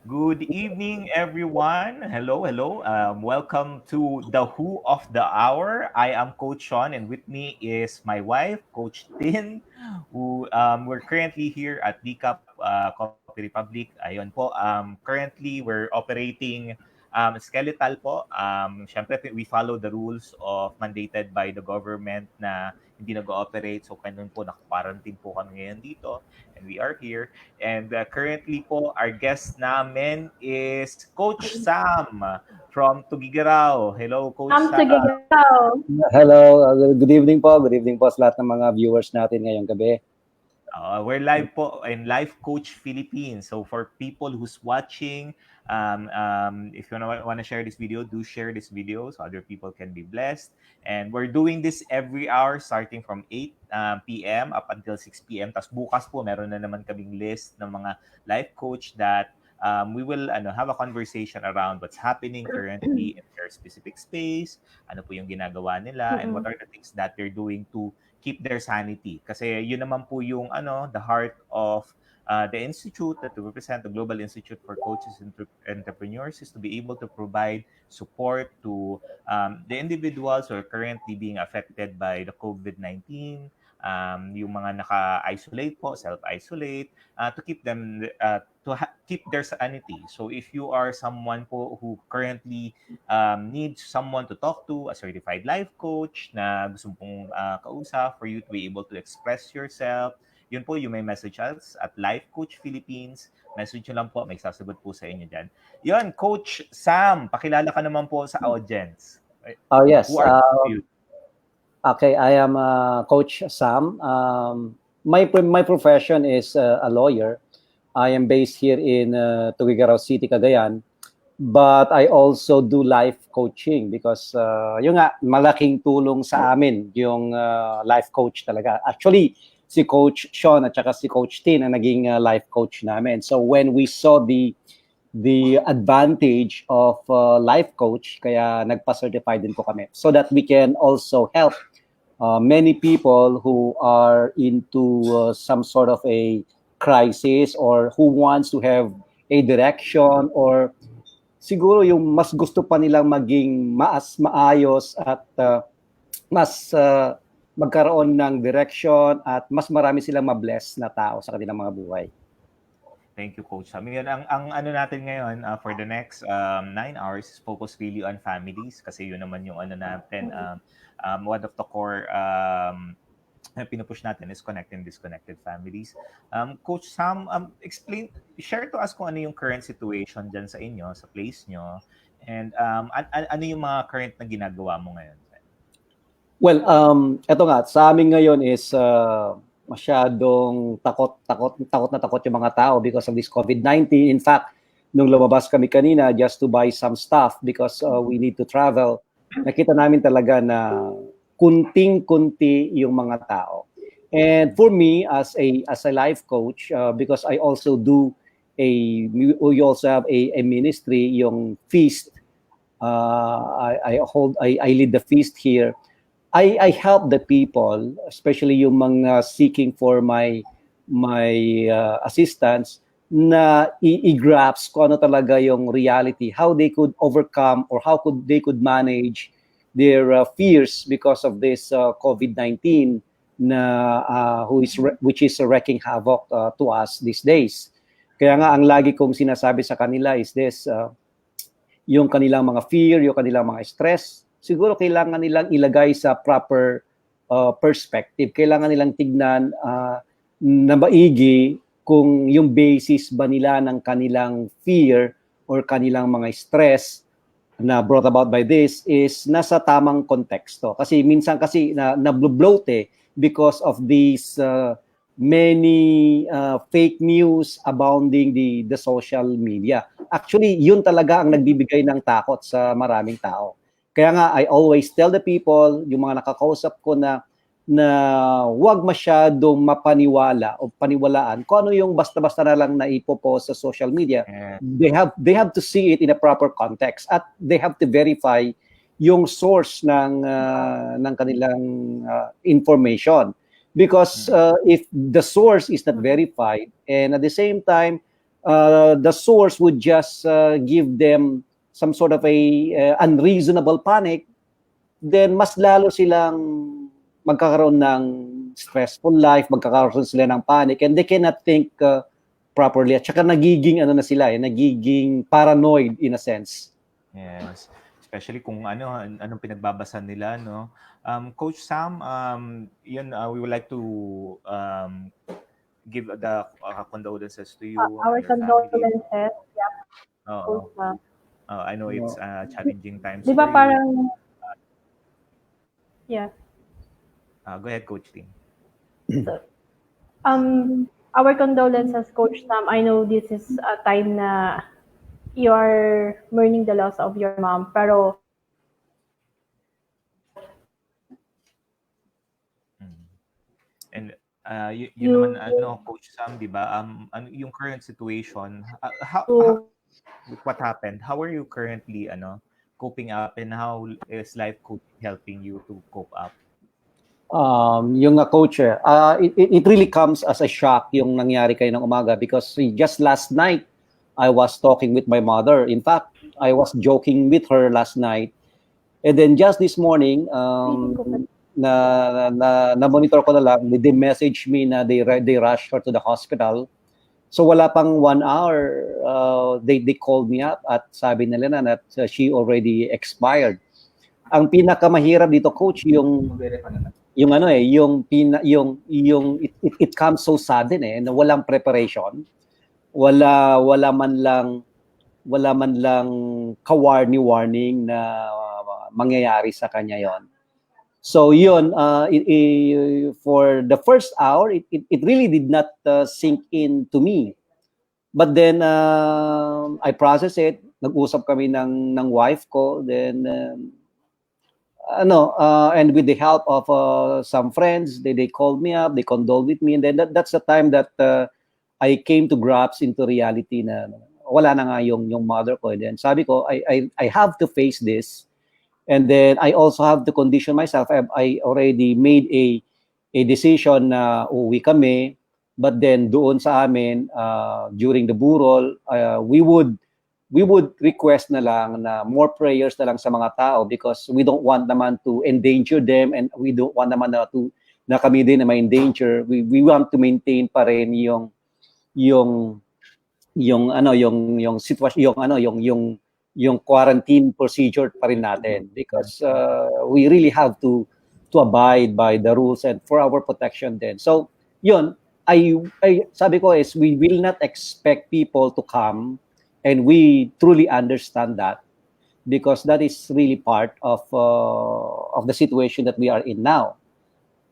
Good evening, everyone. Hello, hello. Welcome to the Who of the Hour. I am Coach Sean, and with me is my wife, Coach Tin, who we're currently here at DCAP Coffee Republic. Ayun po. Currently, we're operating skeletal po. Syempre, we follow the rules of mandated by the government na hindi nag-ooperate. So, ganun po, naka-quarantine po kami ngayon dito. And we are here. And currently po, our guest namin is Coach Sam from Tugigaraw. Hello, Coach Come Sam. to Gigao. Hello, good evening po. Good evening po sa lahat ng mga viewers natin ngayong gabi. We're live po in Life Coach Philippines. So for people who's watching, if you want to share this video, do share this video so other people can be blessed. And we're doing this every hour starting from 8 p.m. up until 6 p.m. Tapos bukas po, meron na naman kaming list ng mga life coach that we will have a conversation around what's happening currently in their specific space, ano po yung ginagawa nila, and what are the things that they're doing to keep their sanity. Kasi yun naman po yung the heart of the institute that we represent, the Global Institute for Coaches and Entrepreneurs, is to be able to provide support to the individuals who are currently being affected by the COVID-19, yung mga naka-isolate po, self-isolate, to keep them, keep their sanity. So if you are someone po who currently needs someone to talk to, a certified life coach na gusto pong kausap for you to be able to express yourself, yun po, you may message us at Life Coach Philippines. Message nyo lang po, may sasagot po sa inyo dyan. Yun, Coach Sam, pakilala ka naman po sa audience. Yes. Who are you? Okay, I am Coach Sam. My profession is a lawyer. I am based here in Tuguegarao City, Cagayan. But I also do life coaching because yung nga, malaking tulong sa amin yung life coach talaga. Actually, si Coach Sean at saka si Coach Tin ang naging life coach namin. So when we saw the advantage of life coach, kaya nagpa-certify din po kami so that we can also help many people who are into some sort of a crisis or who wants to have a direction or siguro yung mas gusto pa nilang maging maayos at mas magkaroon ng direction at mas marami silang mabless na tao sa kanilang mga buhay. Thank you, Coach Sam. Yun, ang ano natin ngayon for the next 9 hours is focus really on families kasi yun naman yung ano natin, one of the core pinupush natin is connecting disconnected families. Coach Sam, share to us kung ano yung current situation dyan sa inyo, sa place nyo, and ano yung mga current na ginagawa mo ngayon? Well, eto nga, sa amin ngayon is masyadong takot yung mga tao because of this COVID-19. In fact, nung lumabas kami kanina just to buy some stuff because we need to travel, nakita namin talaga na kunting-kunti yung mga tao. And for me as a life coach, because I also do we also have a ministry, yung feast. I lead the feast here. I help the people, especially yung mga seeking for my assistance, na i-grasp kung ano talaga yung reality, how they could overcome or they could manage their fears because of this COVID-19 which is wreaking havoc to us these days. Kaya nga ang lagi kong sinasabi sa kanila is this, yung kanilang mga fear, yung kanilang mga stress, siguro kailangan nilang ilagay sa proper perspective. Kailangan nilang tignan na maigi kung yung basis ba nila ng kanilang fear or kanilang mga stress na brought about by this is nasa tamang konteksto. Kasi minsan kasi na-bloat because of these many fake news abounding the social media. Actually, yun talaga ang nagbibigay ng takot sa maraming tao. Kaya nga, I always tell the people, yung mga nakakausap ko na wag masyadong mapaniwala o paniwalaan kung ano yung basta-basta na lang na ipopost sa social media. Yeah. They have to see it in a proper context at they have to verify yung source ng kanilang information. Because if the source is not verified and at the same time, the source would just give them some sort of a unreasonable panic, then mas lalo silang magkakaroon ng stressful life, magkakaroon sila ng panic, and they cannot think properly. At saka nagiging ano na sila, nagiging paranoid in a sense. Yes. Especially kung anong pinagbabasa nila, no? Coach Sam, yun, we would like to give the condolences to you Our and your family. condolences. Yeah, Oo. Coach Sam. I know it's challenging times Di for ba you. parang, yeah. Go ahead, Coach Tim. So, our condolences, Coach Sam. I know this is a time na you are mourning the loss of your mom, pero And yun naman Coach Sam, 'di ba? Yung current situation, what happened? How are you currently coping up, and how is life coaching helping you to cope up? Yung coach, it really comes as a shock yung nangyari kayo ng umaga, because just last night I was talking with my mother. In fact, I was joking with her last night, and then just this morning na monitor ko na lang, they message me na they rushed her to the hospital. So wala pang 1 hour, they called me up at sabi nila na that she already expired. Ang pinakamahirap dito, coach, yung it comes so sudden na walang preparation, wala man lang ka-warning na mangyayari sa kanya yon. So yun, for the first hour, it really did not sink in to me. But then I process it. Nag-usap kami ng wife ko. Then and with the help of some friends, they called me up, they condoled with me, and then that's the time that I came to grasp into reality na wala na nga yung mother ko. And then sabi ko, I have to face this. And then I also have to condition myself. I already made a decision na uuwi kami, but then doon sa amin during the burol, we would request na lang na more prayers na lang sa mga tao, because we don't want naman to endanger them, and we don't want naman na kami din na ma-endanger. We want to maintain pa rin yung sitwasyon, yung quarantine procedure pa rin natin, because we really have to abide by the rules and for our protection then. So yun, I sabi ko is we will not expect people to come, and we truly understand that, because that is really part of the situation that we are in now.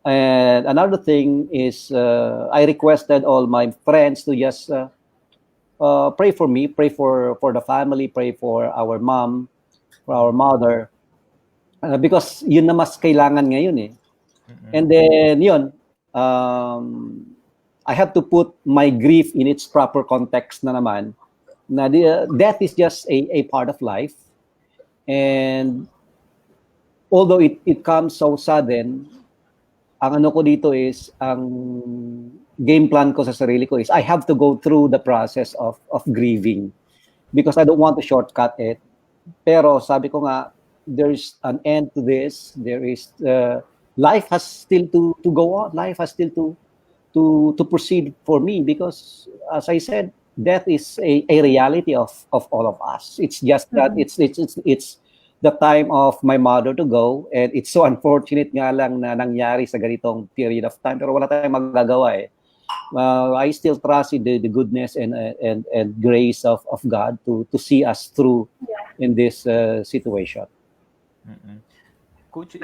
And another thing is I requested all my friends to just pray for me, pray for the family, pray for our mom, for our mother, because yun na mas kailangan ngayon . And then yun, I have to put my grief in its proper context na naman, na death is just a part of life, and although it comes so sudden, ang ko dito is, ang game plan ko sa sarili ko is I have to go through the process of grieving, because I don't want to shortcut it. Pero sabi ko nga, there's an end to this. There is life has still to go on. Life has still to proceed for me, because as I said, death is a reality of all of us. It's just that it's the time of my mother to go, and it's so unfortunate nga lang na nangyari sa ganitong period of time, pero wala tayong magagawa . I still trust in the goodness and grace of God to see us through in this situation. Coach,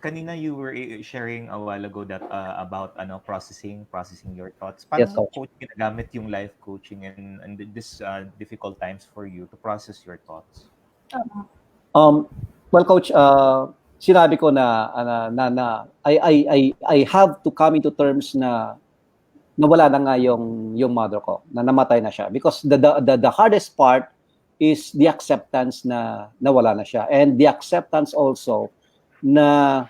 kanina you were sharing a while ago that about processing your thoughts. Paano Yes, Coach. Coach ginagamit yung life coaching and this difficult times for you to process your thoughts? Well, Coach, sinabi ko na I have to come into terms na wala na nga yung mother ko, na namatay na siya, because the hardest part is the acceptance na wala na siya, and the acceptance also na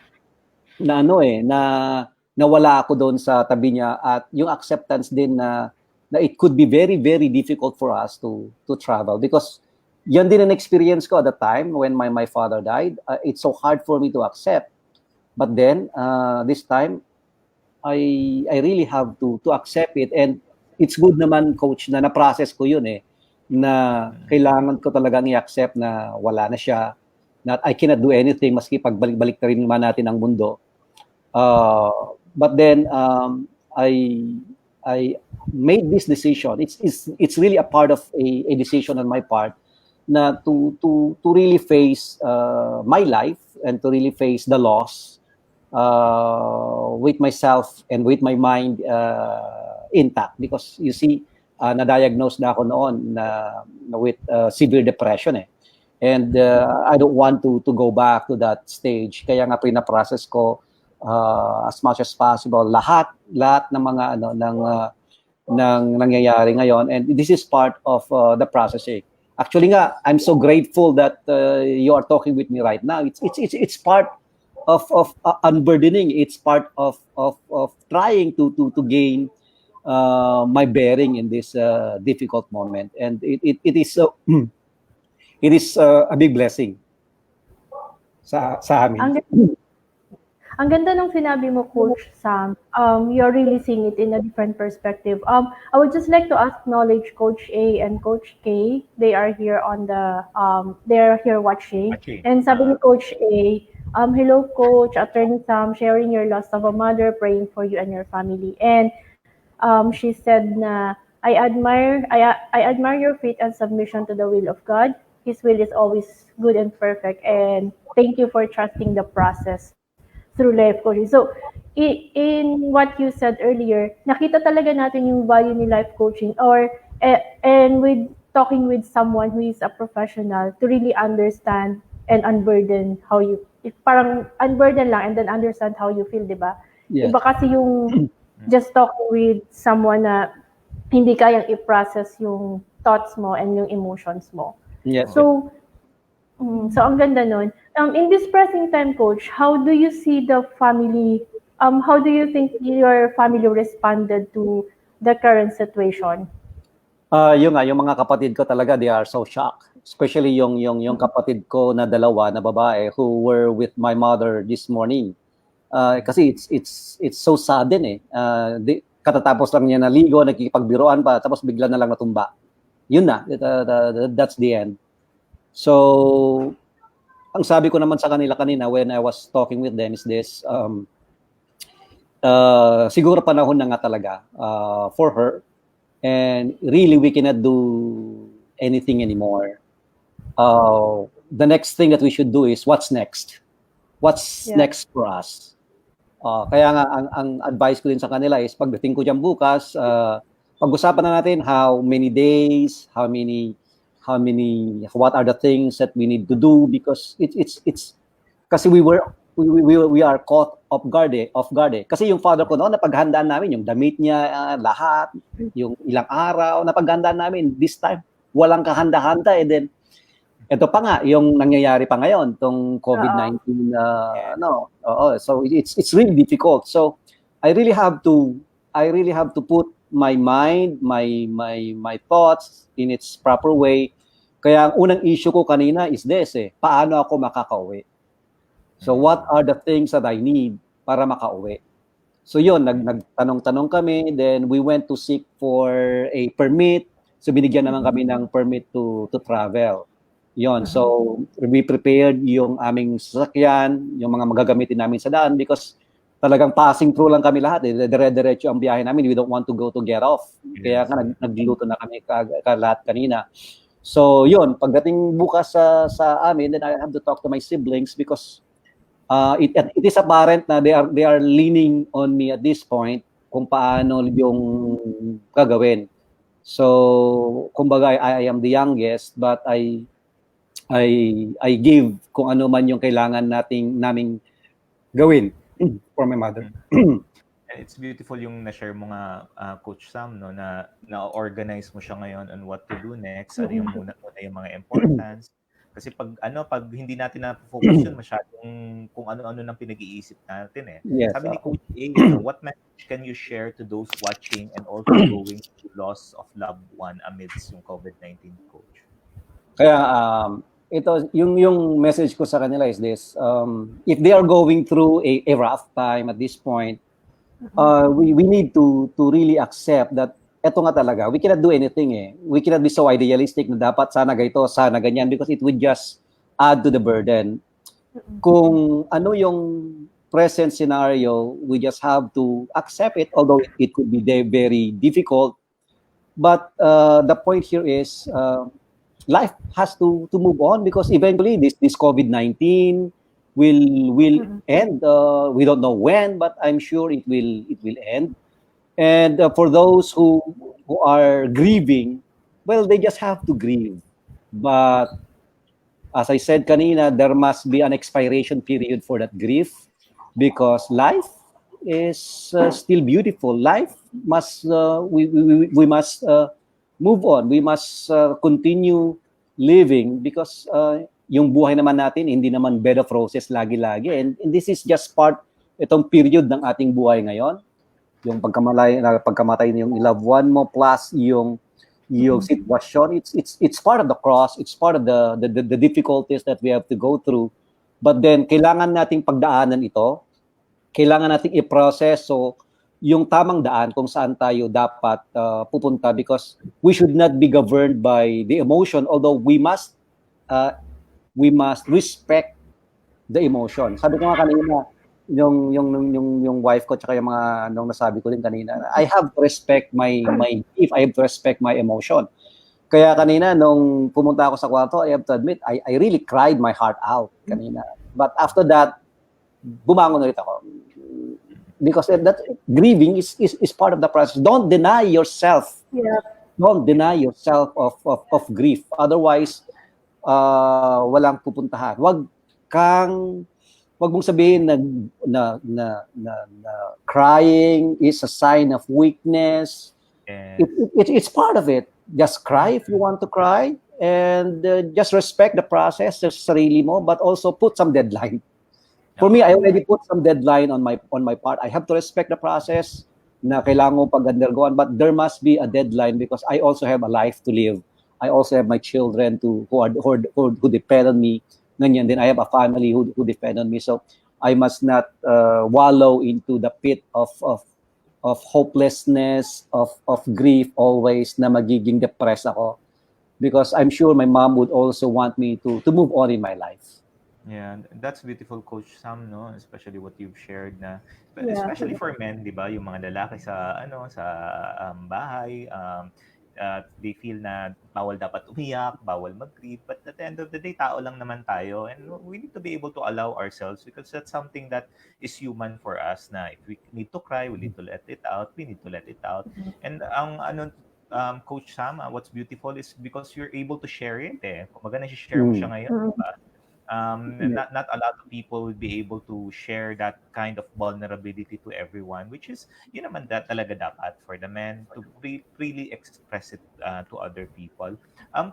wala ako doon sa tabi niya, at yung acceptance din na na it could be very, very difficult for us to travel because yan din ang experience ko at the time when my father died. It's so hard for me to accept. But then, this time, I really have to accept it. And it's good naman, Coach, na na-process ko yun na kailangan ko talagang i-accept na wala na siya, na I cannot do anything maski pagbalik-balik na rin naman natin ang mundo. But then, I made this decision. It's really a part of a decision on my part na to really face my life and to really face the loss with myself and with my mind intact, because you see, na-diagnose na ako noon na with severe depression and I don't want to go back to that stage, kaya nga pina-process ko as much as possible lahat ng mga ng nangyayari ngayon, and this is part of the processing. Actually nga, I'm so grateful that you are talking with me right now. It's part of unburdening. It's part of trying to gain my bearing in this difficult moment, and it is it is a big blessing sa amin. Ang ganda ng sinabi mo, Coach Sam. You're really seeing it in a different perspective. I would just like to acknowledge Coach A and Coach K. They are here they're here watching. And sabi ni Coach A, hello, Coach, Attorney Sam, sharing your loss of a mother, praying for you and your family. And she said na, I admire your faith and submission to the will of God. His will is always good and perfect. And thank you for trusting the process through life coaching. So, in what you said earlier, nakita talaga natin yung value ni life coaching, and with talking with someone who is a professional to really understand and unburden how you, parang unburden lang and then understand how you feel, di ba? Yes. Iba kasi yung just talking with someone na hindi kayang i-process yung thoughts mo and yung emotions mo. Yes. So ang ganda nun. In this pressing time, Coach, how do you see the family, how do you think your family responded to the current situation? Yung mga kapatid ko talaga, they are so shocked. Especially yung kapatid ko na dalawa na babae who were with my mother this morning. Kasi it's so sudden katatapos lang niya naligo, nagkikipagbiroan pa, tapos bigla na lang natumba. Yun na, that's the end. So, ang sabi ko naman sa kanila kanina when I was talking with them is this, siguro panahon na nga talaga for her, and really we cannot do anything anymore. The next thing that we should do is what's next? What's next for us? Kaya nga ang advice ko din sa kanila is pagdating ko diyan bukas, pag-usapan na natin how many days, what are the things that we need to do, because it's kasi we are caught off guard kasi yung father ko noon napaghandaan namin yung damit niya, lahat yung ilang araw napaghandaan namin. This time walang kahanda-handa, and then ito pa nga yung nangyayari pa ngayon tong COVID-19 so it's really difficult. So I really have to put my mind, my thoughts in its proper way. Kaya ang unang issue ko kanina is this paano ako makakauwi? So what are the things that I need para makauwi? So yun, nagtanong-tanong kami, then we went to seek for a permit. So binigyan naman kami ng permit to travel. Yun, so we prepared yung aming sasakyan, yung mga magagamitin namin sa daan, because talagang passing through lang kami lahat. Dire-diretso ang biyahe namin. We don't want to go to get off. Kaya nga nagluto na kami lahat kanina. So yun, pagdating bukas sa amin, then I have to talk to my siblings because it is apparent na they are leaning on me at this point kung paano yung gagawin. So kumbaga I am the youngest, but I give kung ano man yung kailangan naming gawin for my mother. It's beautiful yung na-share mo nga, Coach Sam, no, na organize mo siya ngayon on what to do next, ano yung muna yung mga importance. Kasi pag hindi natin na-focus yun, masyadong kung ano-ano nang pinag-iisip natin eh. Yes. Sabi ni Coach A, what message can you share to those watching and also going through loss of loved one amidst yung COVID-19, Coach? Kaya ito yung message ko sa kanila is this, if they are going through a rough time at this point, we need to really accept that eto nga talaga, we cannot do anything eh. We cannot be so idealistic na dapat sana ganito, sana ganyan, because it would just add to the burden. Kung ano yung present scenario, we just have to accept it, although it could be very difficult. But the point here is, life has to move on, because eventually this COVID-19 will end. We don't know when, but I'm sure it will end. And for those who are grieving, well, they just have to grieve. But as I said kanina, there must be an expiration period for that grief, because life is still beautiful. Life must we must move on. We must continue living, because yung buhay naman natin hindi naman bed of roses lagi-lagi, and this is just itong period ng ating buhay ngayon, yung pagkamatay ng loved one mo, plus yung sitwasyon. It's part of the cross, it's part of the difficulties that we have to go through. But then kailangan nating pagdaanan ito, kailangan nating i-process yung tamang daan kung saan tayo dapat pupunta, because we should not be governed by the emotion, although we must respect the emotion. Sabi ko nga kanina, yung wife ko tsaka yung mga nasabi ko din kanina, I have to respect my grief, I have to respect my emotion. Kaya kanina nung pumunta ako sa kwarto, I have to admit, I really cried my heart out kanina. But after that, bumangon ulit ako. Because that grieving is part of the process. Don't deny yourself. Yeah. Don't deny yourself of grief. Otherwise, walang pupuntahan. Wag mong sabihin na crying is a sign of weakness. It's part of it. Just cry if you want to cry, and just respect the process sa sarili mo, but also put some deadline. For me, I already put some deadline on my part. I have to respect the process na kailangan mo pag-undergoan, but there must be a deadline, because I also have a life to live. I also have my children who depend on me. Ganyan din, I have a family who depend on me. So I must not wallow into the pit of hopelessness, of grief always, na magiging depressed ako, because I'm sure my mom would also want me to move on in my life. Yeah, that's beautiful, Coach Sam, no? Especially what you've shared na, Yeah. especially for men, di ba? Yung mga lalaki sa bahay, they feel na bawal dapat umiyak, bawal mag-grieve, but at the end of the day, tao lang naman tayo, and we need to be able to allow ourselves, because that's something that is human for us, na if we need to cry, we need to let it out, we need to let it out. And Coach Sam, what's beautiful is because you're able to share it eh. Kumbaga na-share mo siya ngayon, di ba? Not a lot of people would be able to share that kind of vulnerability to everyone, which is yun naman talaga dapat for the men to really express it to other people.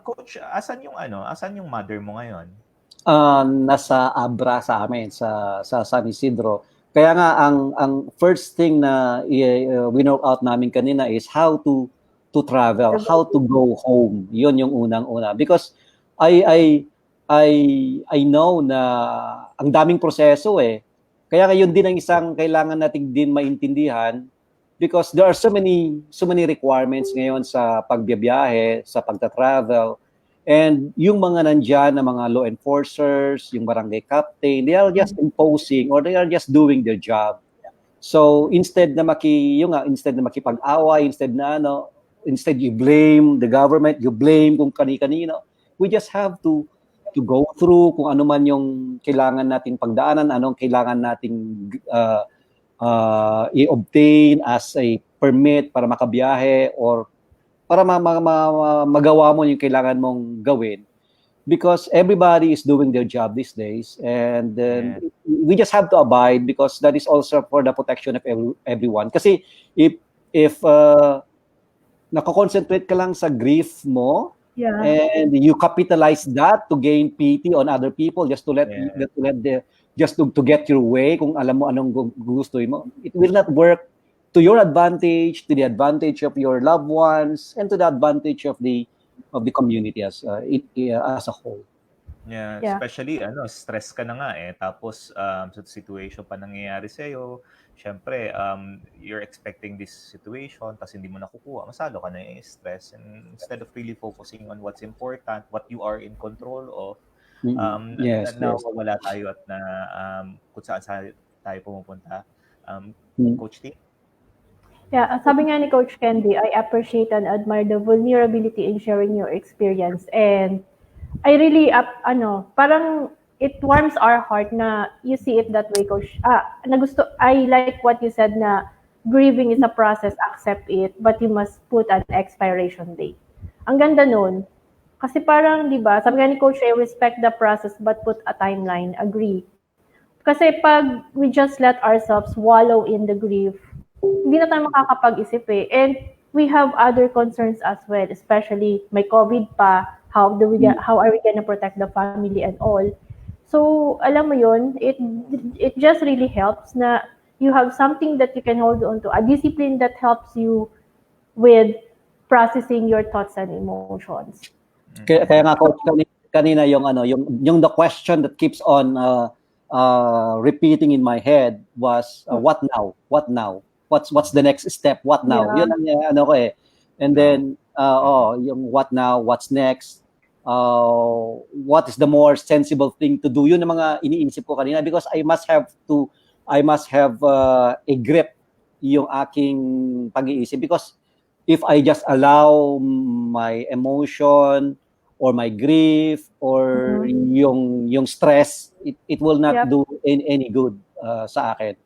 Coach, asan yung mother mo ngayon? Nasa Abra sa amin, sa San Isidro. Kaya nga ang first thing na winout out namin kanina is how to travel, how to go home. Yun yung unang-una, because I know na ang daming proseso eh. Kaya ngayon din ang isang kailangan nating din maintindihan, because there are so many requirements ngayon sa pagbiyahe, sa pagta-travel. And yung mga nandyan na mga law enforcers, yung barangay captain, they are just imposing, or they are just doing their job. So instead na makipag-away, instead you blame the government, you blame kung kani-kanino, we just have to go through kung ano man yung kailangan nating pagdaanan, anong kailangan nating i-obtain as a permit para makabiyahe, or para magawa mo yung kailangan mong gawin, because everybody is doing their job these days, and we just have to abide, because that is also for the protection of everyone. Kasi if nako-concentrate ka lang sa grief mo, Yeah. and you capitalize that to gain pity on other people, just to Yeah. to get your way. Kung alam mo anong gustuhin mo, it will not work to your advantage, to the advantage of your loved ones, and to the advantage of the community as a whole. Yeah, Yeah. especially stress ka na nga eh tapos sa situation pa nangyayari sa iyo, syempre you're expecting this situation tapos hindi mo nakukuha, masalo ka na stress and instead of really focusing on what's important, what you are in control of, Yes, yes. nawawala tayo at na kung saan tayo pumupunta. Mm. Coach T? Yeah, sabi nga ni Coach Candy, I appreciate and admire the vulnerability in sharing your experience. And I really, parang it warms our heart na you see it that way, Coach. I like what you said na grieving is a process, accept it, but you must put an expiration date. Ang ganda nun. Kasi parang, di ba, sabi nga ni Coach, I respect the process but put a timeline, agree. Kasi pag we just let ourselves wallow in the grief, hindi na tayo makakapag-isip eh. And we have other concerns as well, especially may COVID pa, how are we gonna protect the family and all. So, alam mo yun, it just really helps na you have something that you can hold on to, a discipline that helps you with processing your thoughts and emotions. Kaya nga coach, kanina yung the question that keeps on repeating in my head was what now? What now? What's the next step? What now? Yeah. Yun ang ko eh. And then yung what now? What's next? What is the more sensible thing to do? Yun ang mga iniisip ko kanina because I must have a grip yung aking pag-iisip because if I just allow my emotion or my grief or yung stress, it will not do any good sa akin.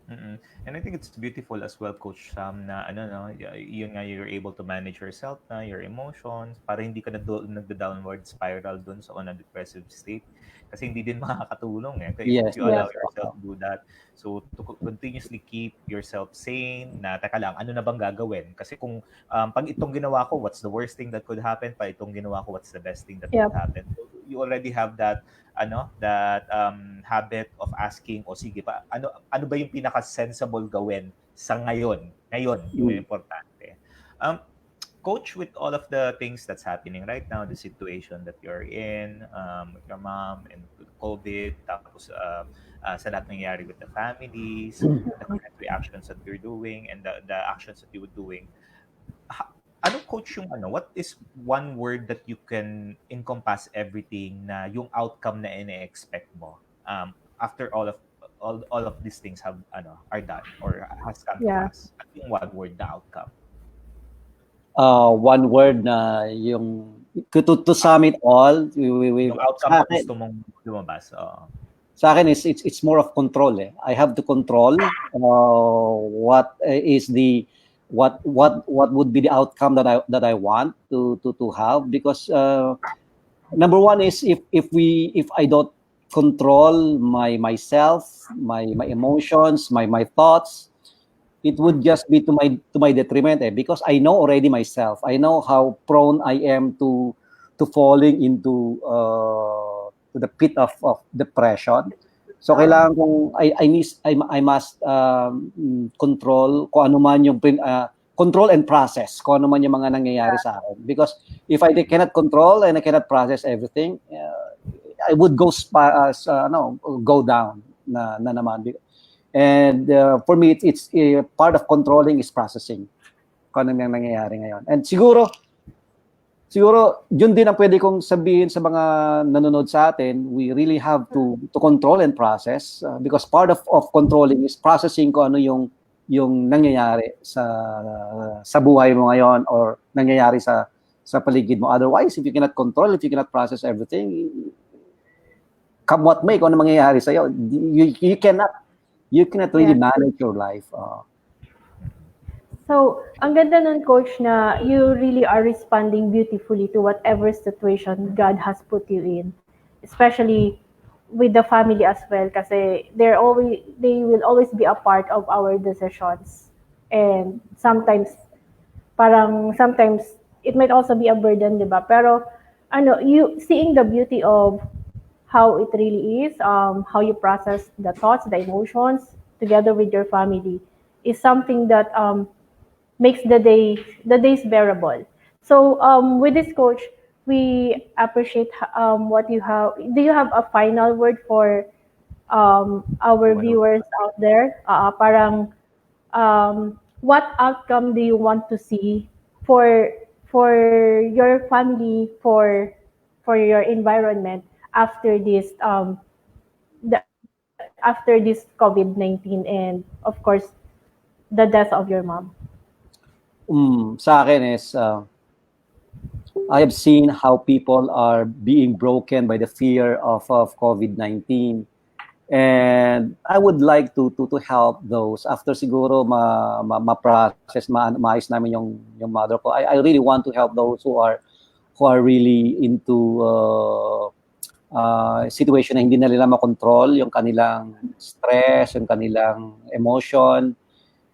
Mm-mm. And I think it's beautiful as well, Coach Sam, na yun nga, you're able to manage yourself na, your emotions, para hindi ka nagda-downward spiral dun sa on a depressive state. Kasi hindi din makakatulong eh. If you allow yourself to do that. So, to continuously keep yourself sane, na teka lang, ano na bang gagawin? Kasi kung pag itong ginawa ko, what's the worst thing that could happen? Pag itong ginawa ko, what's the best thing that could happen? So, you already have that habit of asking, o sige pa, ano ba yung pinaka-sensible gawin sa ngayon yung importante. Coach, with all of the things that's happening right now, the situation that you're in with your mom and with COVID, tapos sa lahat nangyayari with the families, the current reactions that you're doing and the actions that you were doing, ano coach yung what is one word that you can encompass everything na yung outcome na ine-expect mo after all of these things are done or has come to pass? Ano yung one word na outcome? One word na yung to sum it all, yung outcome na gusto mong lumabas. Sa akin it's more of control eh. I have to control what is the what would be the outcome that I want to have because number one is if I don't control myself, my emotions, my thoughts, it would just be to my detriment eh, because I know already myself. I know how prone I am to falling into to the pit of depression. So kailangan kong I must control kung ano man yung control and process kung ano man yung mga nangyayari sa akin because if I cannot control and I cannot process everything, I would go down na naman. And for me it's part of controlling is processing kung ano yung nangyayari ngayon. And siguro yun din ang pwede kong sabihin sa mga nanonood sa atin. We really have to control and process because part of controlling is processing kung ano yung nangyayari sa buhay mo ngayon or nangyayari sa paligid mo. Otherwise, if you cannot control, if you cannot process everything, come what may, kung ano mangyayari sa'yo, you cannot really manage your life. So, ang ganda nun, Coach, na you really are responding beautifully to whatever situation God has put you in. Especially with the family as well kasi they will always be a part of our decisions. And sometimes it might also be a burden, di ba? Pero ano, you seeing the beauty of how it really is, how you process the thoughts, the emotions together with your family is something that makes the days bearable. So with this coach, we appreciate what you have. Do you have a final word for our Everyone who viewers out there? Parang what outcome do you want to see for your family, for your environment after this after this COVID-19 and of course the death of your mom? Sa akin is, I have seen how people are being broken by the fear of COVID-19. And I would like to help those after siguro ma-process, maayos namin yung mother ko. I really want to help those who are really into situation na hindi na nila makontrol yung kanilang stress, yung kanilang emotion.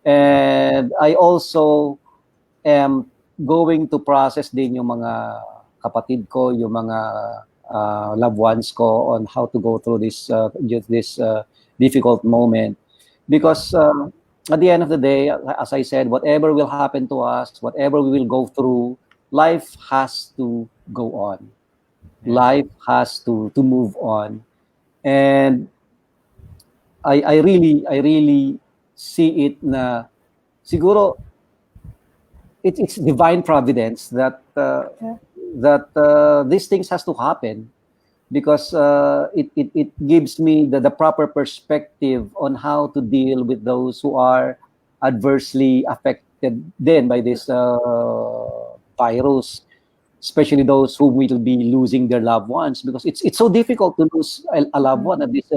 And I also am going to process din yung mga kapatid ko, yung mga loved ones ko on how to go through this difficult moment. Because at the end of the day, as I said, whatever will happen to us, whatever we will go through, life has to go on. Life has to move on. And I really see it na siguro it's divine providence that these things has to happen, because it gives me the proper perspective on how to deal with those who are adversely affected then by this virus, especially those who will be losing their loved ones, because it's so difficult to lose a loved one at this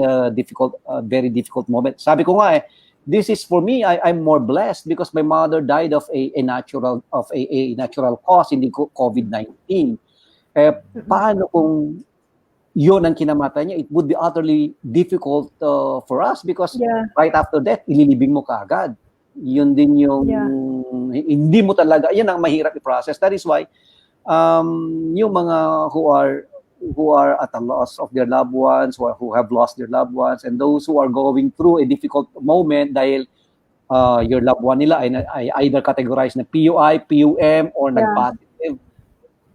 very difficult moment. Sabi ko nga this is for me, I'm more blessed because my mother died of a natural cause, hindi COVID-19. Paano kung yun ang kinamatay niya? It would be utterly difficult for us because right after that, ililibing mo kaagad. Yun din yung hindi mo talaga, yan ang mahirap i-process. That is why yung mga who are at a loss of their loved ones, or who have lost their loved ones, and those who are going through a difficult moment dahil your loved one nila ay either categorized na PUI, PUM, or nag-positive.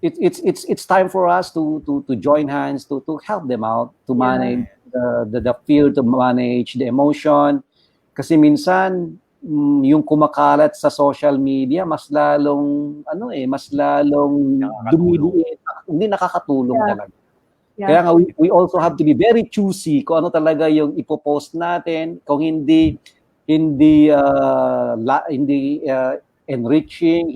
It's time for us to join hands to help them out, to manage the fear, to manage the emotion. Kasi minsan yung kumakalat sa social media mas lalong dumidiin, hindi nakakatulong talaga. Kaya nga we also have to be very choosy kung ano talaga yung ipopost natin, kung hindi enriching,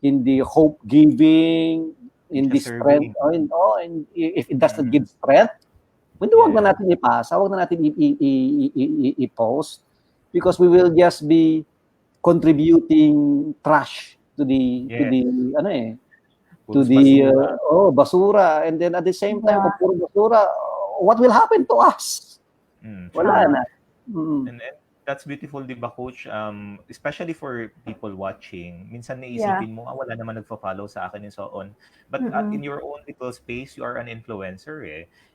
hindi hope giving, hindi strength, and if it does not give strength, wag na natin ipasa, wag na natin i-post, because we will just be contributing trash to the basura. And then at the same time, kung puro basura, what will happen to us? Wala na. And that's beautiful, di ba, Coach? Especially for people watching, minsan naisipin mo, wala naman nagfa-follow sa akin and so on. But in your own little space, you are an influencer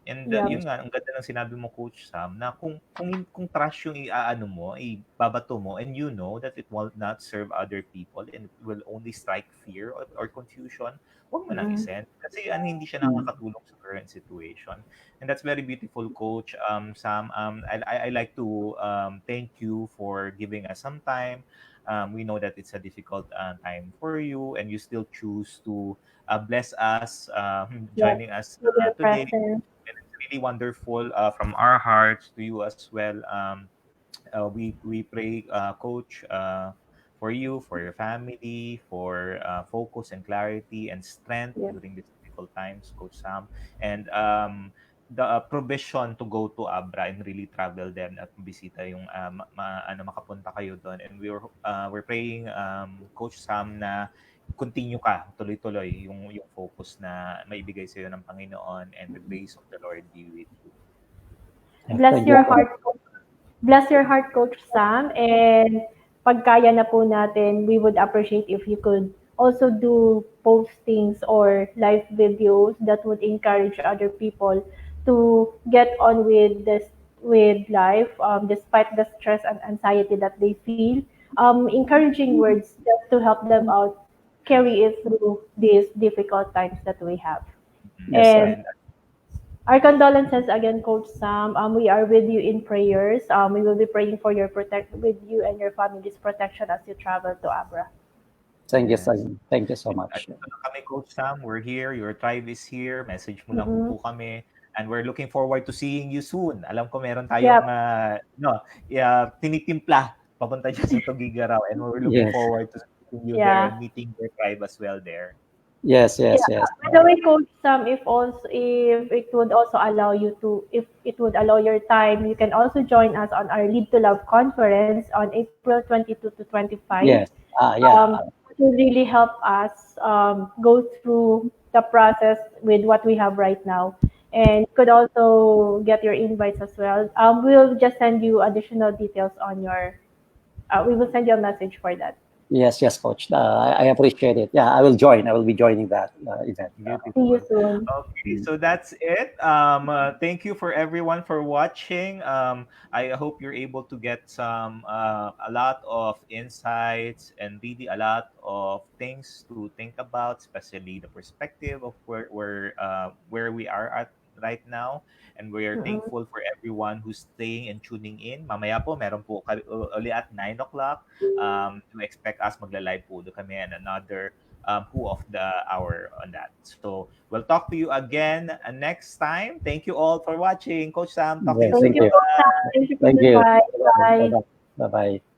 And yun nga, ang ganda ng sinabi mo, Coach Sam, na kung trash yung iaano mo, ibabato mo, and you know that it will not serve other people and will only strike fear or confusion, huwag mo nang isend. Kasi hindi siya nakakatulong sa current situation. And that's very beautiful, Coach Sam. I like to thank you for giving us some time. We know that it's a difficult time for you, and you still choose to bless us, joining us today. And it's really wonderful from our hearts to you as well. We pray, Coach, for you, for your family, for focus and clarity and strength during these difficult times, Coach Sam. And the provision to go to Abra and really travel then at bisita yung makapunta kayo doon. And we're praying, Coach Sam, na continue ka, tuloy-tuloy yung focus na maibigay sa iyo ng Panginoon, and the grace of the Lord be with you. Bless your heart, Coach Sam. And pagkaya na po natin, we would appreciate if you could also do postings or live videos that would encourage other people to get on with this with life, despite the stress and anxiety that they feel. Encouraging words just to help them out carry it through these difficult times that we have. Yes, And And our condolences again, Coach Sam. We are with you in prayers. We will be praying for your protect with you and your family's protection as you travel to Abra. thank you, yes. thank you so And much. andito lang kami, Coach Sam. We're here. Your tribe is here. Message mo lang Mm-hmm. po kami. And we're looking forward to seeing you soon. Alam ko meron tayong Yep. tinitimpla papunta dyan sa Tugigaraw. And we're looking Yes, forward to seeing you there Yeah. and meeting your tribe as well there. yes, Yeah. yes, yes. By the way, Coach Sam, if it would also allow you to, if it would allow your time, you can also join us on our Lead to Love conference on April 22 to 25. Yes. Yeah. It will really help us go through the process with what we have right now. And you could also get your invites as well. We'll just send you additional details on your, we will send you a message for that. Yes, yes, coach. I appreciate it. Yeah, I will join. I will be joining that event. See you Beautiful. soon. Okay, so that's it. Thank you for everyone for watching. I hope you're able to get a lot of insights and really a lot of things to think about, especially the perspective of where we are at right now. And we are Mm-mm. thankful for everyone who's staying and tuning in. Mamaya po, meron po uli at 9 o'clock to expect us magla-live po do kami and another who of the hour on that. So we'll talk to you again next time. Thank you all for watching. Coach Sam, talk to Yeah, you Thank soon. thank you, you. Coach Sam. Thank you for Thank the you. invite. Bye Bye. bye. Bye bye.